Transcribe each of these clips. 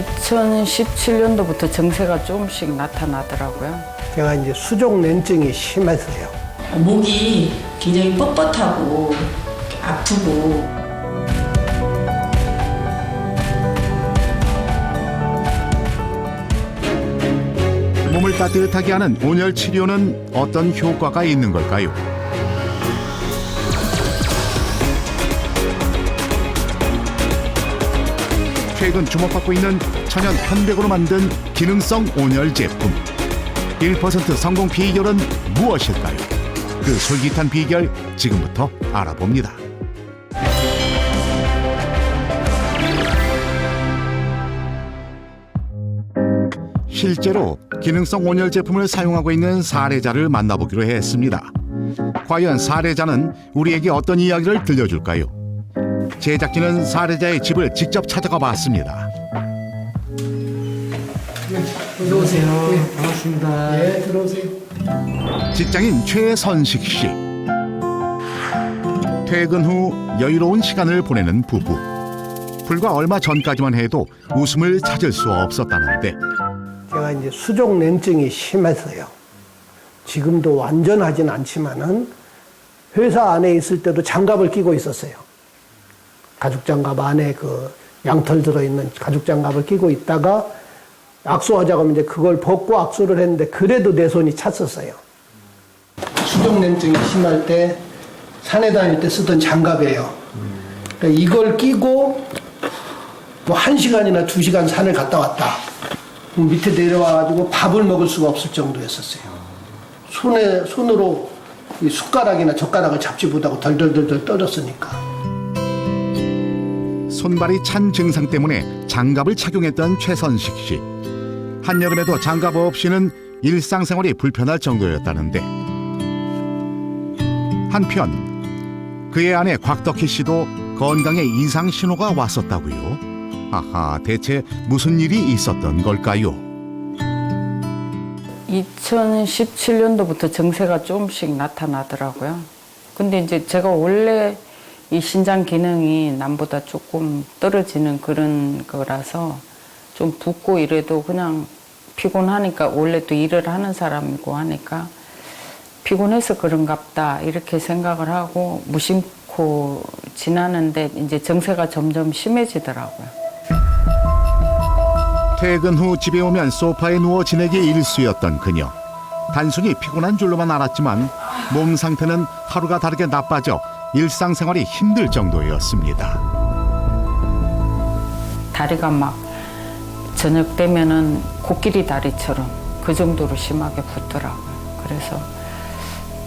2017년도부터 증세가 조금씩 나타나더라고요. 제가 이제 수족냉증이 심해서요. 목이 굉장히 뻣뻣하고 아프고 몸을 따뜻하게 하는 온열 치료는 어떤 효과가 있는 걸까요? 최근 주목받고 있는 천연 편백으로 만든 기능성 온열 제품. 1% 성공 비결은 무엇일까요? 그 솔깃한 비결 지금부터 알아봅니다. 실제로 기능성 온열 제품을 사용하고 있는 사례자를 만나보기로 했습니다. 과연 사례자는 우리에게 어떤 이야기를 들려줄까요? 제작진은 사례자의 집을 직접 찾아가 봤습니다. 들어오세요. 네, 반갑습니다. 네, 들어오세요. 직장인 최선식 씨. 퇴근 후 여유로운 시간을 보내는 부부. 불과 얼마 전까지만 해도 웃음을 찾을 수 없었다는데 제가 이제 수족냉증이 심해서요. 지금도 완전하진 않지만은 회사 안에 있을 때도 장갑을 끼고 있었어요. 가죽장갑 안에 그 양털 들어있는 가죽장갑을 끼고 있다가 악수하자고 하면 이제 그걸 벗고 악수를 했는데 그래도 내 손이 찼었어요. 수족냉증이 심할 때 산에 다닐 때 쓰던 장갑이에요. 그러니까 이걸 끼고 뭐 1시간이나 2시간 산을 갔다 왔다. 밑에 내려와가지고 밥을 먹을 수가 없을 정도였었어요. 손으로 이 숟가락이나 젓가락을 잡지 못하고 덜덜덜덜 떨었으니까. 손발이 찬 증상 때문에 장갑을 착용했던 최선식 씨. 한여름에도 장갑 없이는 일상생활이 불편할 정도였다는데 한편 그의 아내 곽덕희 씨도 건강에 이상 신호가 왔었다고요. 아하, 대체 무슨 일이 있었던 걸까요? 2017년도부터 증세가 조금씩 나타나더라고요. 근데 이제 제가 원래 이 신장 기능이 남보다 조금 떨어지는 그런 거라서 좀 붓고 이래도 그냥 피곤하니까 원래 또 일을 하는 사람이고 하니까 피곤해서 그런갑다 이렇게 생각을 하고 무심코 지나는데 이제 증세가 점점 심해지더라고요. 퇴근 후 집에 오면 소파에 누워 지내기 일쑤였던 그녀. 단순히 피곤한 줄로만 알았지만 몸 상태는 하루가 다르게 나빠져 일상생활이 힘들 정도였습니다. 다리가 막 저녁 되면은 코끼리 다리처럼 그 정도로 심하게 붓더라고요. 그래서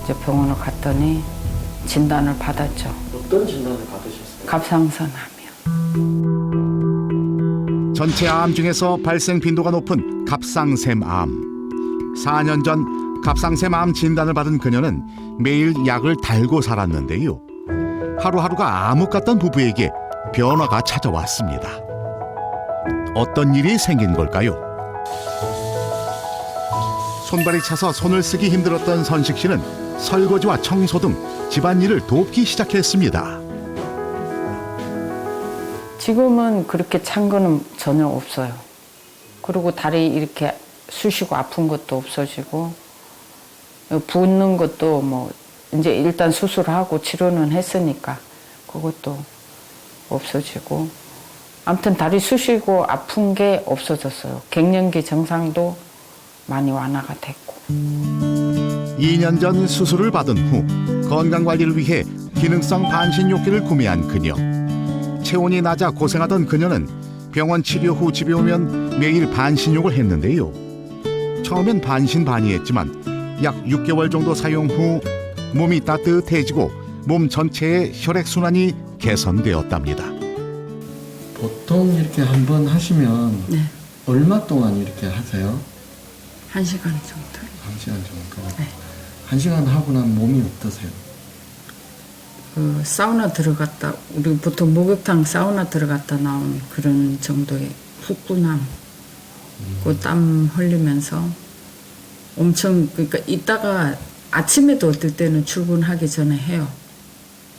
이제 병원을 갔더니 진단을 받았죠. 어떤 진단을 받으셨어요? 갑상선암이요. 전체 암 중에서 발생 빈도가 높은 갑상샘암. 4년 전 갑상샘암 진단을 받은 그녀는 매일 약을 달고 살았는데요. 하루하루가 암흑 같던 부부에게 변화가 찾아왔습니다. 어떤 일이 생긴 걸까요? 손발이 차서 손을 쓰기 힘들었던 선식 씨는 설거지와 청소 등 집안일을 돕기 시작했습니다. 지금은 그렇게 찬 거는 전혀 없어요. 그리고 다리 이렇게 쑤시고 아픈 것도 없어지고 붓는 것도 뭐 이제 일단 수술하고 치료는 했으니까 그것도 없어지고 아무튼 다리 쑤시고 아픈 게 없어졌어요. 갱년기 증상도 많이 완화가 됐고. 2년 전 수술을 받은 후 건강관리를 위해 기능성 반신욕기를 구매한 그녀. 체온이 낮아 고생하던 그녀는 병원 치료 후 집에 오면 매일 반신욕을 했는데요. 처음엔 반신반의했지만 약 6개월 정도 사용 후 몸이 따뜻해지고 몸 전체의 혈액순환이 개선되었답니다. 보통 이렇게 한번 하시면 네. 얼마 동안 이렇게 하세요? 1시간 정도. 1시간 정도? 네. 1시간 하고 나면 몸이 어떠세요? 그 사우나 들어갔다 우리 보통 목욕탕 사우나 들어갔다 나온 그런 정도의 후끈함, 그 땀 흘리면서 엄청 그러니까 이따가 아침에도 어떨 때는 출근하기 전에 해요.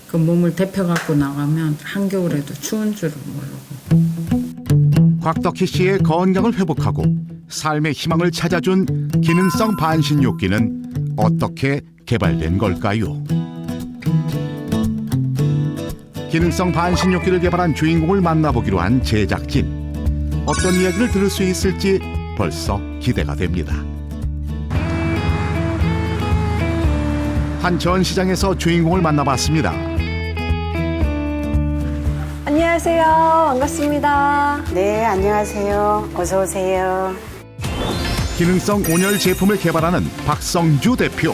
그 몸을 데펴 갖고 나가면 한겨울에도 추운 줄을 모르고. 곽덕희 씨의 건강을 회복하고 삶의 희망을 찾아준 기능성 반신욕기는 어떻게 개발된 걸까요? 기능성 반신욕기를 개발한 주인공을 만나보기로 한 제작진. 어떤 이야기를 들을 수 있을지 벌써 기대가 됩니다. 한 전시장에서 주인공을 만나봤습니다. 안녕하세요. 반갑습니다. 네, 안녕하세요. 어서 오세요. 기능성 온열 제품을 개발하는 박성주 대표.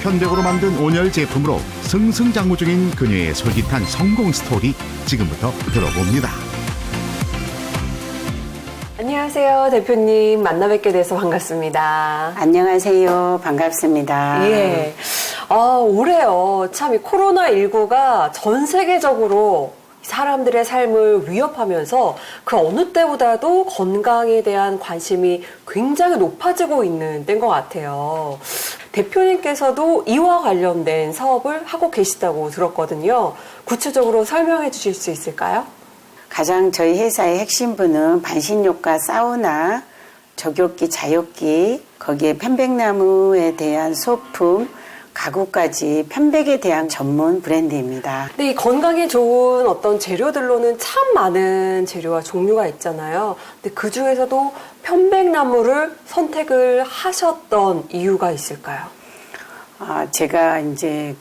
편백으로 만든 온열 제품으로 승승장구 중인 그녀의 솔깃한 성공 스토리 지금부터 들어봅니다. 안녕하세요. 대표님 만나 뵙게 돼서 반갑습니다. 안녕하세요. 반갑습니다. 예. 올해요. 참 이 코로나19가 전 세계적으로 사람들의 삶을 위협하면서 그 어느 때보다도 건강에 대한 관심이 굉장히 높아지고 있는 때인 것 같아요. 대표님께서도 이와 관련된 사업을 하고 계시다고 들었거든요. 구체적으로 설명해 주실 수 있을까요? 가장 저희 회사의 핵심부는 반신욕과 사우나, 족욕기, 자욕기, 거기에 편백나무에 대한 소품, 가구까지 편백에 대한 전문 브랜드입니다. 근데 이 건강에 좋은 어떤 재료들로는 참 많은 재료와 종류가 있잖아요. 근데 그 중에서도 편백나무를 선택을 하셨던 이유가 있을까요? 제가 이제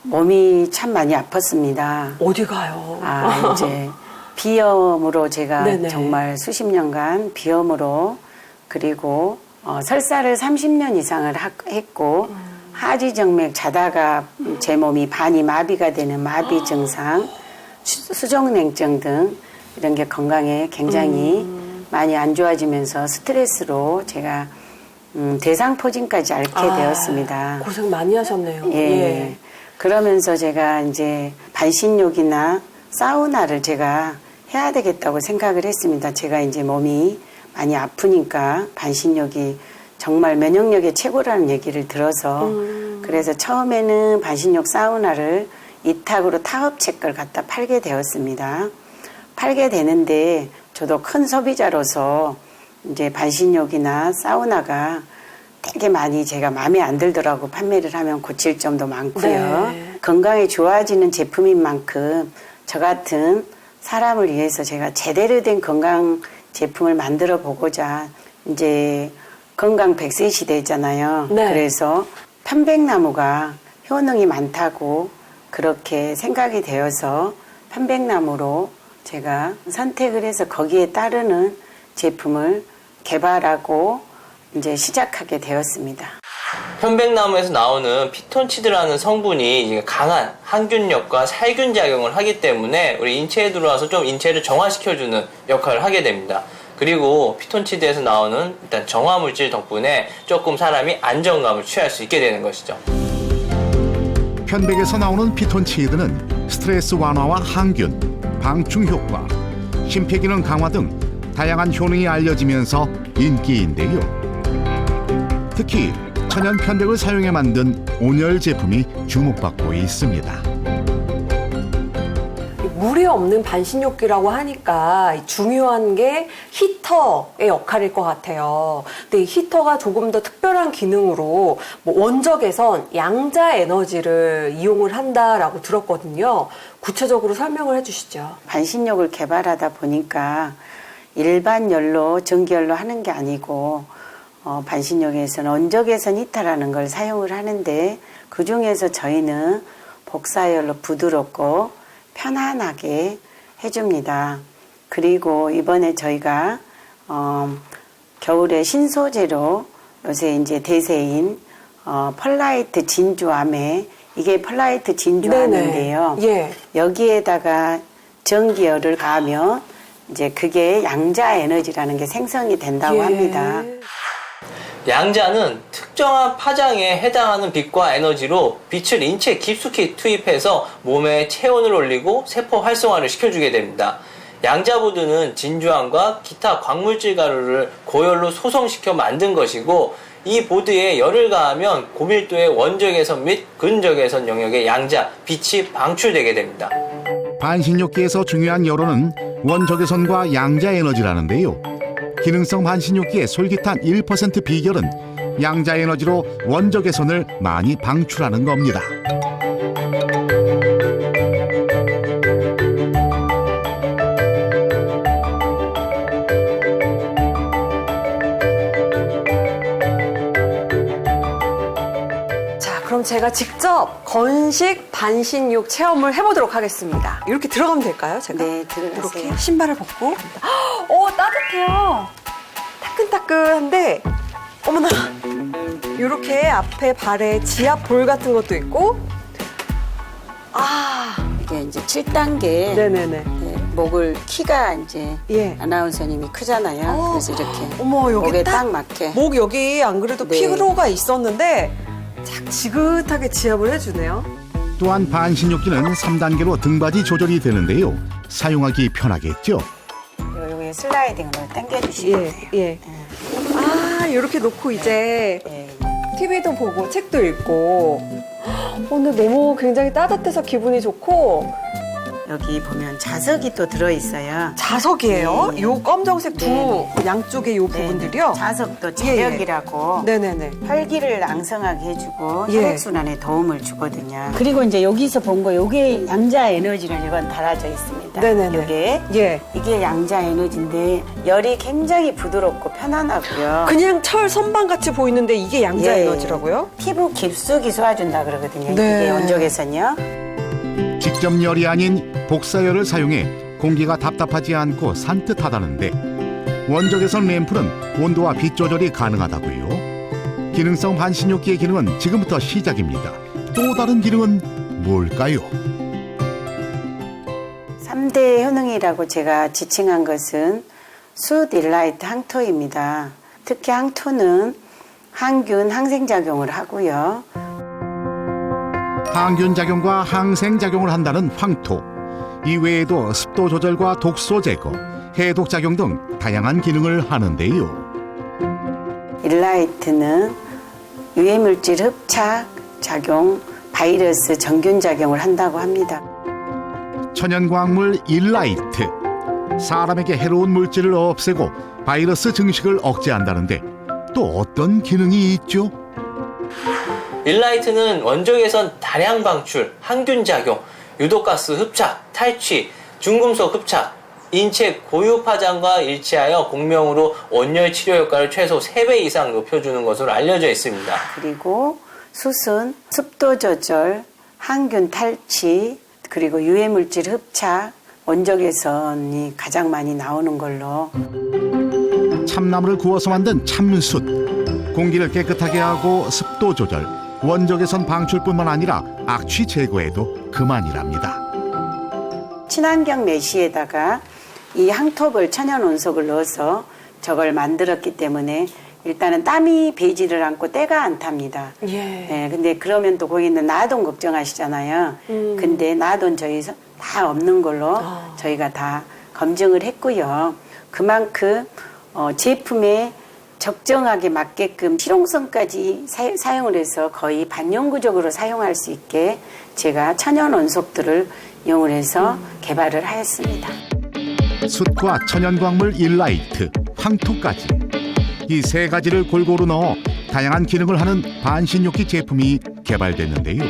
몸이 참 많이 아팠습니다. 어디 가요? 이제 비염으로 제가 네네. 정말 수십 년간 비염으로 그리고 설사를 30년 이상을 했고 하지정맥 자다가 제 몸이 반이 마비가 되는 마비 증상, 수족냉증 등 이런 게 건강에 굉장히 많이 안 좋아지면서 스트레스로 제가 대상포진까지 앓게 되었습니다. 고생 많이 하셨네요. 예. 그러면서 제가 이제 반신욕이나 사우나를 제가 해야 되겠다고 생각을 했습니다. 제가 이제 몸이 많이 아프니까 반신욕이 정말 면역력의 최고라는 얘기를 들어서 그래서 처음에는 반신욕 사우나를 이탁으로 타업체 걸 갖다 팔게 되었습니다. 팔게 되는데 저도 큰 소비자로서 이제 반신욕이나 사우나가 되게 많이 제가 마음에 안 들더라고. 판매를 하면 고칠 점도 많고요. 네. 건강에 좋아지는 제품인 만큼 저 같은 사람을 위해서 제가 제대로 된 건강 제품을 만들어 보고자 이제 건강 100세 시대잖아요. 네. 그래서 편백나무가 효능이 많다고 그렇게 생각이 되어서 편백나무로 제가 선택을 해서 거기에 따르는 제품을 개발하고 이제 시작하게 되었습니다. 편백나무에서 나오는 피톤치드라는 성분이 이제 강한 항균력과 살균 작용을 하기 때문에 우리 인체에 들어와서 좀 인체를 정화시켜주는 역할을 하게 됩니다. 그리고 피톤치드에서 나오는 일단 정화물질 덕분에 조금 사람이 안정감을 취할 수 있게 되는 것이죠. 편백에서 나오는 피톤치드는 스트레스 완화와 항균, 방충 효과, 심폐기능 강화 등 다양한 효능이 알려지면서 인기인데요. 특히 천연 편백을 사용해 만든 온열 제품이 주목받고 있습니다. 물이 없는 반신욕기라고 하니까 중요한 게 히터의 역할일 것 같아요. 근데 이 히터가 조금 더 특별한 기능으로 원적외선 양자 에너지를 이용을 한다라고 들었거든요. 구체적으로 설명을 해주시죠. 반신욕을 개발하다 보니까 일반 열로 전기열로 하는 게 아니고 반신욕에서는 원적외선 히터라는 걸 사용을 하는데 그 중에서 저희는 복사열로 부드럽고 편안하게 해줍니다. 그리고 이번에 저희가 겨울에 신소재로 요새 이제 대세인 펄라이트 진주암에 이게 펄라이트 진주암인데요. 예. 여기에다가 전기열을 가하면 이제 그게 양자 에너지라는 게 생성이 된다고 예. 합니다. 양자는 특정한 파장에 해당하는 빛과 에너지로 빛을 인체에 깊숙이 투입해서 몸의 체온을 올리고 세포 활성화를 시켜주게 됩니다. 양자보드는 진주암과 기타 광물질 가루를 고열로 소성시켜 만든 것이고 이 보드에 열을 가하면 고밀도의 원적외선 및 근적외선 영역의 양자, 빛이 방출되게 됩니다. 반신욕기에서 중요한 여론은 원적외선과 양자에너지라는데요. 기능성 반신욕기의 솔깃한 1% 비결은 양자에너지로 원적외선을 많이 방출하는 겁니다. 자, 그럼 제가 직접 건식 반신욕 체험을 해보도록 하겠습니다. 이렇게 들어가면 될까요? 제가? 네, 들어가세요. 이렇게 신발을 벗고. 따뜻해요. 따끈따끈한데, 어머나. 이렇게 앞에 발에 지압 볼 같은 것도 있고. 이게 이제 7단계. 네네네. 목을 키가 이제 예. 아나운서님이 크잖아요. 그래서 이렇게 어머, 여기 목에 딱 딱 맞게. 목 여기 안 그래도 네. 피로가 있었는데 딱 지긋하게 지압을 해주네요. 또한 반신욕기는 3단계로 등받이 조절이 되는데요. 사용하기 편하겠죠. 요게 슬라이딩으로 당겨주시면 돼요. 예. 이렇게 놓고 이제 예. TV도 보고 책도 읽고. 오늘 너무 굉장히 따뜻해서 기분이 좋고. 여기 보면 자석이 또 들어있어요. 자석이에요? 네. 요 검정색 두 네. 양쪽에 요 부분들이요? 자석도 예, 예. 제력이라고 네네네. 혈기를 앙성하게 해주고 예. 혈액순환에 도움을 주거든요. 그리고 이제 여기서 본 거 요게 양자 에너지를 이건 달아져 있습니다. 네네네. 요게 예. 이게 양자 에너지인데 열이 굉장히 부드럽고 편안하고요. 그냥 철 선반 같이 보이는데 이게 양자 예. 에너지라고요? 피부 깊숙이 쏘아준다 그러거든요. 네. 이게 원적에서는요. 직접 열이 아닌 복사열을 사용해 공기가 답답하지 않고 산뜻하다는데 원적외선 램프는 온도와 빛 조절이 가능하다고요. 기능성 반신욕기의 기능은 지금부터 시작입니다. 또 다른 기능은 뭘까요? 3대 효능이라고 제가 지칭한 것은 숯, 일라이트, 항토입니다. 특히 항토는 항균, 항생작용을 하고요. 항균 작용과 항생 작용을 한다는 황토. 이외에도 습도 조절과 독소 제거, 해독 작용 등 다양한 기능을 하는데요. 일라이트는 유해물질 흡착 작용, 바이러스 정균 작용을 한다고 합니다. 천연광물 일라이트. 사람에게 해로운 물질을 없애고 바이러스 증식을 억제한다는데 또 어떤 기능이 있죠? 일라이트는 원적외선 다량 방출, 항균 작용, 유독가스 흡착, 탈취, 중금속 흡착, 인체 고유 파장과 일치하여 공명으로 온열 치료 효과를 최소 3배 이상 높여주는 것으로 알려져 있습니다. 그리고 숯은 습도 조절, 항균 탈취, 그리고 유해물질 흡착, 원적외선이 가장 많이 나오는 걸로. 참나무를 구워서 만든 참숯. 공기를 깨끗하게 하고 습도 조절, 원적외선 방출뿐만 아니라 악취 제거에도 그만이랍니다. 친환경 메시에다가 이 항토벌 천연 온석을 넣어서 저걸 만들었기 때문에 일단은 땀이 배지를 않고 때가 안 탑니다. 예. 근데 그러면 또 거기는 나돈 걱정하시잖아요. 근데 나돈 저희 다 없는 걸로 저희가 다 검증을 했고요. 그만큼 제품에 적정하게 맞게끔 실용성까지 사용을 해서 거의 반영구적으로 사용할 수 있게 제가 천연 원석들을 이용을 해서 개발을 하였습니다. 숯과 천연광물 일라이트, 황토까지 이 세 가지를 골고루 넣어 다양한 기능을 하는 반신욕기 제품이 개발됐는데요.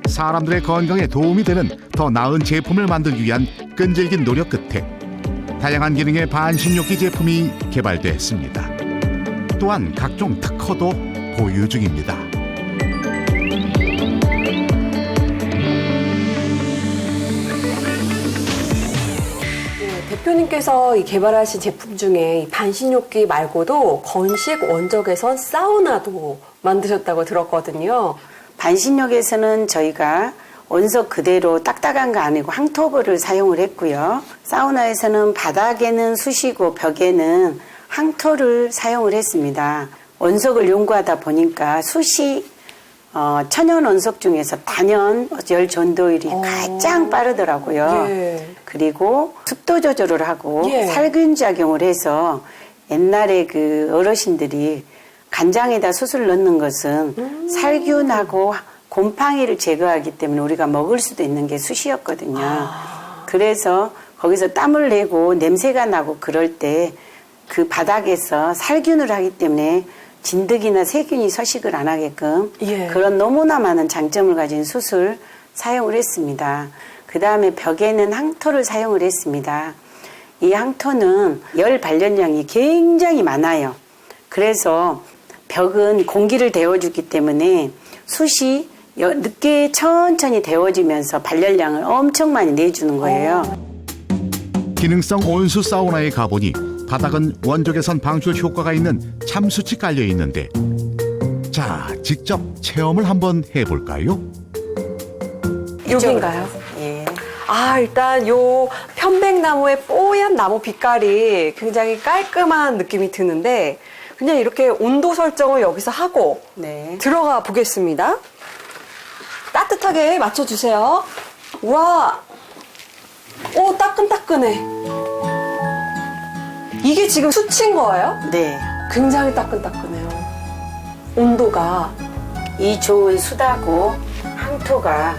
사람들의 건강에 도움이 되는 더 나은 제품을 만들기 위한 끈질긴 노력 끝에 다양한 기능의 반신욕기 제품이 개발됐습니다. 또한 각종 특허도 보유 중입니다. 대표님께서 이 개발하신 제품 중에 이 반신욕기 말고도 건식 원적외선 사우나도 만드셨다고 들었거든요. 반신욕에서는 저희가 원석 그대로 딱딱한 거 아니고 항토벌을 사용을 했고요. 사우나에서는 바닥에는 숯이고 벽에는 항토를 사용을 했습니다. 원석을 연구하다 보니까 숯이 천연 원석 중에서 단연 열 전도율이 가장 빠르더라고요. 예. 그리고 습도 조절을 하고 예. 살균 작용을 해서 옛날에 그 어르신들이 간장에다 숯을 넣는 것은 살균하고 곰팡이를 제거하기 때문에 우리가 먹을 수도 있는 게 숯이었거든요. 그래서 거기서 땀을 내고 냄새가 나고 그럴 때 그 바닥에서 살균을 하기 때문에 진드기나 세균이 서식을 안 하게끔 예. 그런 너무나 많은 장점을 가진 숯을 사용을 했습니다. 그 다음에 벽에는 항토를 사용을 했습니다. 이 항토는 열 발열량이 굉장히 많아요. 그래서 벽은 공기를 데워주기 때문에 숯이 늦게 천천히 데워지면서 발열량을 엄청 많이 내주는 거예요. 기능성 온수 사우나에 가보니 바닥은 원적 개선 방출 효과가 있는 참숯이 깔려 있는데, 자, 직접 체험을 한번 해볼까요? 여긴가요? 예. 아, 일단 요 편백나무의 뽀얀 나무 빛깔이 굉장히 깔끔한 느낌이 드는데 그냥 이렇게 온도 설정을 여기서 하고 네. 들어가 보겠습니다. 따뜻하게 맞춰주세요. 와, 오, 따끈따끈해. 이게 지금 수치인 거예요? 네. 굉장히 따끈따끈해요. 온도가. 이 좋은 숯하고 항토가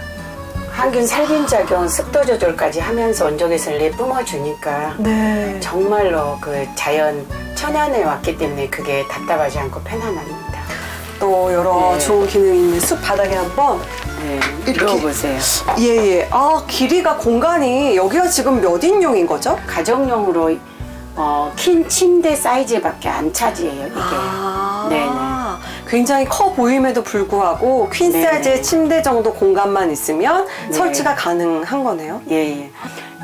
항균 살균 작용, 습도 조절까지 하면서 온적외선을 내뿜어 주니까 네. 정말로 그 자연 천연에 왔기 때문에 그게 답답하지 않고 편안합니다. 또 여러 네. 좋은 기능이 있는 숲 바닥에 한번 네. 이렇게. 들어보세요. 예예. 아, 길이가 공간이 여기가 지금 몇 인용인 거죠? 가정용으로 킨 침대 사이즈밖에 안 차지해요, 이게. 네네. 굉장히 커 보임에도 불구하고 퀸 네네. 사이즈의 침대 정도 공간만 있으면 네. 설치가 가능한 거네요. 예.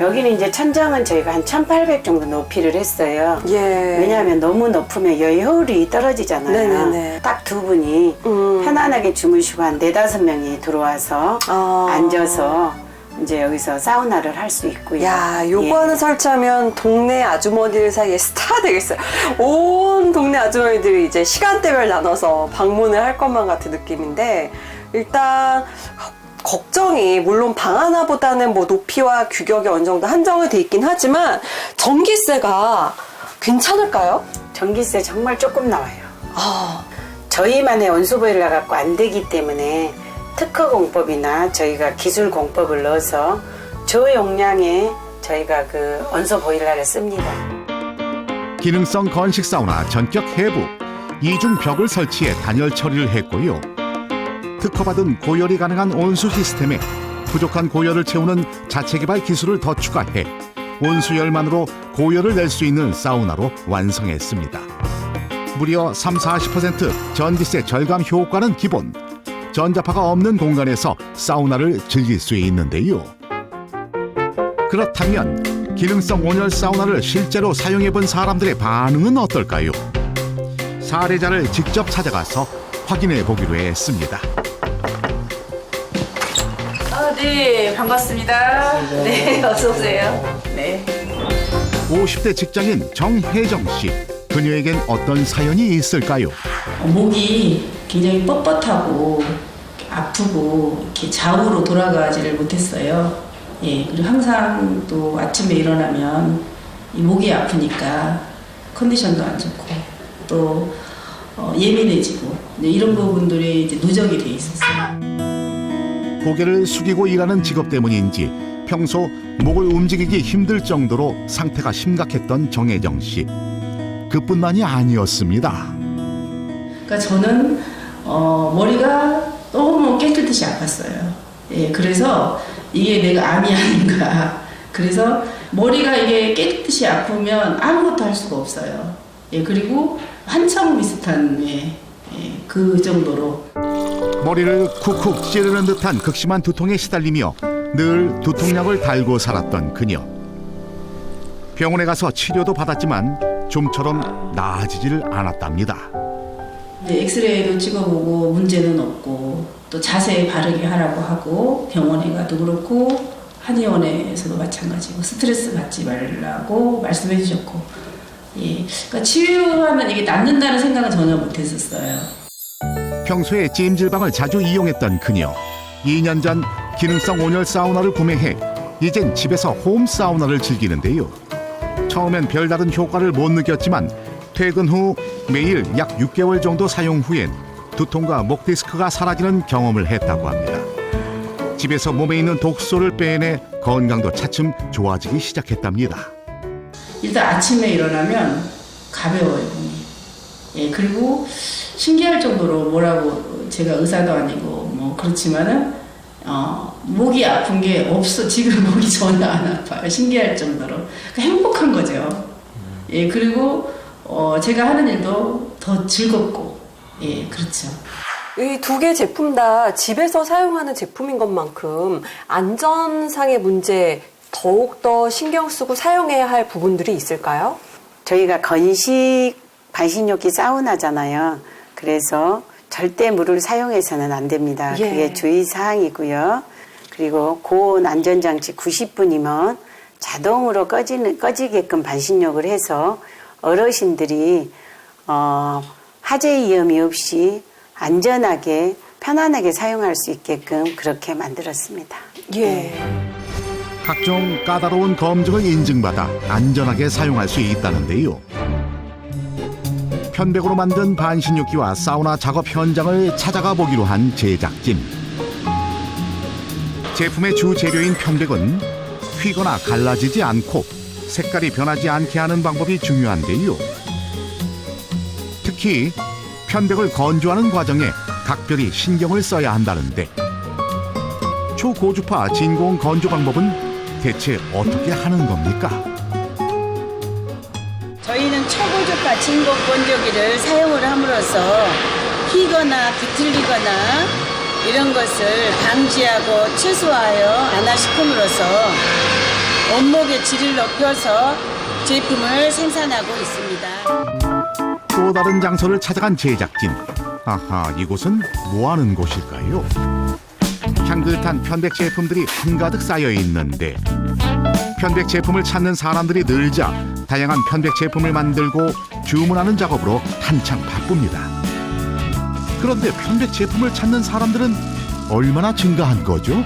여기는 이제 천장은 저희가 한 1800 정도 높이를 했어요. 예. 왜냐하면 너무 높으면 여의효율이 떨어지잖아요. 네네네. 딱 두 분이 편안하게 주무시고 한 4-5명이 들어와서 앉아서 이제 여기서 사우나를 할 수 있고요. 야, 요거 예. 하나 설치하면 동네 아주머니들 사이에 스타 되겠어요. 온 동네 아주머니들이 이제 시간대별 나눠서 방문을 할 것만 같은 느낌인데, 일단 걱정이 물론 방 하나보다는 뭐 높이와 규격이 어느 정도 한정이 돼 있긴 하지만 전기세가 괜찮을까요? 전기세 정말 조금 나와요. 아, 저희만의 온수 보일러 갖고 안 되기 때문에 특허 공법이나 저희가 기술 공법을 넣어서 저용량의 저희가 그 온수 보일러를 씁니다. 기능성 건식 사우나 전격 해부, 이중 벽을 설치해 단열 처리를 했고요. 특허받은 고열이 가능한 온수 시스템에 부족한 고열을 채우는 자체 개발 기술을 더 추가해 온수열만으로 고열을 낼 수 있는 사우나로 완성했습니다. 무려 30-40% 전기세 절감 효과는 기본. 전자파가 없는 공간에서 사우나를 즐길 수 있는데요. 그렇다면 기능성 온열 사우나를 실제로 사용해본 사람들의 반응은 어떨까요? 사례자를 직접 찾아가서 확인해 보기로 했습니다. 네, 반갑습니다. 네, 어서 오세요. 네. 50대 직장인 정혜정 씨. 그녀에겐 어떤 사연이 있을까요? 목이 굉장히 뻣뻣하고 아프고 이렇게 좌우로 돌아가지를 못했어요. 예, 그리고 항상 또 아침에 일어나면 이 목이 아프니까 컨디션도 안 좋고 또 예민해지고 이런 부분들이 이제 누적이 돼 있었어요. 고개를 숙이고 일하는 직업 때문인지 평소 목을 움직이기 힘들 정도로 상태가 심각했던 정혜정 씨. 그뿐만이 아니었습니다. 그러니까 저는 머리가 너무 깨끗이 아팠어요. 예, 그래서 이게 내가 암이 아닌가. 그래서 머리가 이게 깨끗이 아프면 아무것도 할 수가 없어요. 예, 그리고 한참 비슷한 그 정도로. 머리를 쿡쿡 찌르는 듯한 극심한 두통에 시달리며 늘 두통약을 달고 살았던 그녀. 병원에 가서 치료도 받았지만 좀처럼 나아지질 않았답니다. 엑스레이도 찍어보고 문제는 없고 또 자세 바르게 하라고 하고 병원에 가도 그렇고 한의원에서도 마찬가지고 스트레스 받지 말라고 말씀해 주셨고 예, 그러니까 치유하면 이게 낫는다는 생각은 전혀 못했었어요. 평소에 찜질방을 자주 이용했던 그녀. 2년 전 기능성 온열 사우나를 구매해 이젠 집에서 홈 사우나를 즐기는데요. 처음엔 별다른 효과를 못 느꼈지만 퇴근 후 매일 약 6개월 정도 사용 후엔 두통과 목 디스크가 사라지는 경험을 했다고 합니다. 집에서 몸에 있는 독소를 빼내 건강도 차츰 좋아지기 시작했답니다. 일단 아침에 일어나면 가벼워요, 몸이. 예, 그리고 신기할 정도로 뭐라고 제가 의사도 아니고 뭐 그렇지만은 목이 아픈 게 없어. 지금 목이 전혀 안 아파요. 신기할 정도로. 그러니까 행복한 거죠. 예, 그리고 제가 하는 일도 더 즐겁고, 예, 그렇죠. 이 두 개 제품 다 집에서 사용하는 제품인 것만큼 안전상의 문제 더욱더 신경 쓰고 사용해야 할 부분들이 있을까요? 저희가 건식 반신욕기 사우나잖아요. 그래서 절대 물을 사용해서는 안 됩니다. 예. 그게 주의사항이고요. 그리고 고온 안전장치 90분이면 자동으로 꺼지게끔 반신욕을 해서 어르신들이 화재 위험이 없이 안전하게 편안하게 사용할 수 있게끔 그렇게 만들었습니다. 예. 각종 까다로운 검증을 인증받아 안전하게 사용할 수 있다는데요. 편백으로 만든 반신욕기와 사우나 작업 현장을 찾아가 보기로 한 제작진. 제품의 주 재료인 편백은 휘거나 갈라지지 않고 색깔이 변하지 않게 하는 방법이 중요한데요. 특히 편백을 건조하는 과정에 각별히 신경을 써야 한다는데 초고주파 진공 건조 방법은 대체 어떻게 하는 겁니까? 저희는 초고주파 진공 건조기를 사용을 함으로써 휘거나 비틀리거나 이런 것을 방지하고 최소화하여 안화시킴으로써 원목의 질을 높여서 제품을 생산하고 있습니다. 또 다른 장소를 찾아간 제작진. 아하, 이곳은 뭐 하는 곳일까요? 향긋한 편백 제품들이 한가득 쌓여 있는데 편백 제품을 찾는 사람들이 늘자 다양한 편백 제품을 만들고 주문하는 작업으로 한창 바쁩니다. 그런데 편백 제품을 찾는 사람들은 얼마나 증가한 거죠?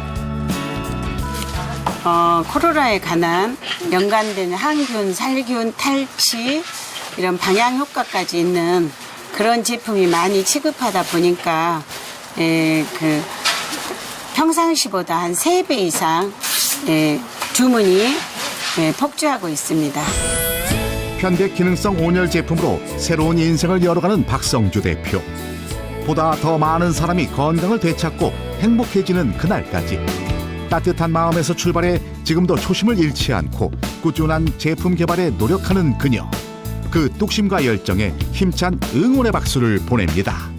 코로나에 관한 연관된 항균, 살균, 탈취 이런 방향 효과까지 있는 그런 제품이 많이 취급하다 보니까 평상시보다 한 3배 이상 주문이 폭주하고 있습니다. 편백 기능성 온열 제품으로 새로운 인생을 열어가는 박성주 대표. 보다 더 많은 사람이 건강을 되찾고 행복해지는 그날까지 따뜻한 마음에서 출발해 지금도 초심을 잃지 않고 꾸준한 제품 개발에 노력하는 그녀. 그 뚝심과 열정에 힘찬 응원의 박수를 보냅니다.